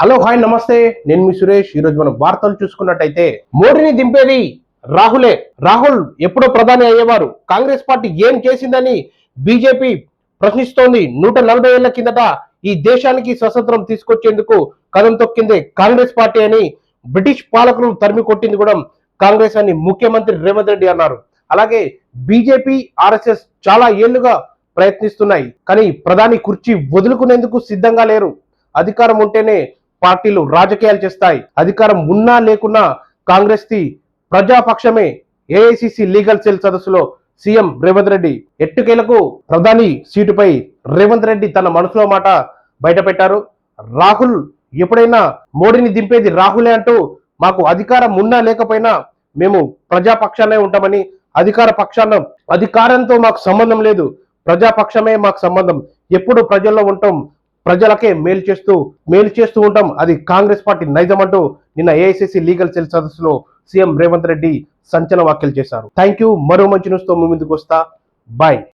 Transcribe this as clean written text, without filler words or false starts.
Hello hi నమస్తే, నేను మీ సురేష్. ఈరోజు మనం వార్తలు చూసుకున్నట్టయితే మోడీని దింపేది రాహులే. రాహుల్ ఎప్పుడో ప్రధాని అయ్యేవారు. కాంగ్రెస్ పార్టీ ఏం చేసిందని బీజేపీ ప్రశ్నిస్తోంది. 140 ఏళ్ల కిందట ఈ దేశానికి స్వతంత్రం తీసుకొచ్చేందుకు కదం తొక్కింది కాంగ్రెస్ పార్టీ అని బ్రిటిష్ పాలకులను తరిమి కొట్టింది కూడా కాంగ్రెస్ అని ముఖ్యమంత్రి రేవంత్ రెడ్డి అన్నారు. అలాగే బీజేపీ ఆర్ఎస్ఎస్ చాలా ఏళ్లుగా ప్రయత్నిస్తున్నాయి, కానీ ప్రధాని కుర్చీ వదులుకునేందుకు సిద్ధంగా లేరు. అధికారం ఉంటేనే పార్టీలు రాజకీయాలు చేస్తాయి. అధికారం ఉన్నా లేకున్నా కాంగ్రెస్ ది ప్రజాపక్షమే. ఏఐసిసి లీగల్ సెల్ సదస్సులో సీఎం రేవంత్ రెడ్డి ఎట్టుకేలకు ప్రధాని సీటుపై రేవంత్ రెడ్డి తన మనసులో మాట బయట పెట్టారు. రాహుల్ ఎప్పుడైనా మోడీని దింపేది రాహులే అంటూ, మాకు అధికారం ఉన్నా లేకపోయినా మేము ప్రజాపక్షానే ఉంటామని, అధికారంతో మాకు సంబంధం లేదు, ప్రజాపక్షమే మాకు సంబంధం, ఎప్పుడు ప్రజల్లో ఉంటాం, ప్రజలకే మేలు చేస్తూ ఉంటాం, అది కాంగ్రెస్ పార్టీ నైజం అంటూ నిన్న ఏఐసిసి లీగల్ సెల్ సదస్సులో సీఎం రేవంత్ రెడ్డి సంచలన వ్యాఖ్యలు చేశారు. Thank you. మరో మంచి న్యూస్ తో మీ ముందుకు వస్తా. బాయ్.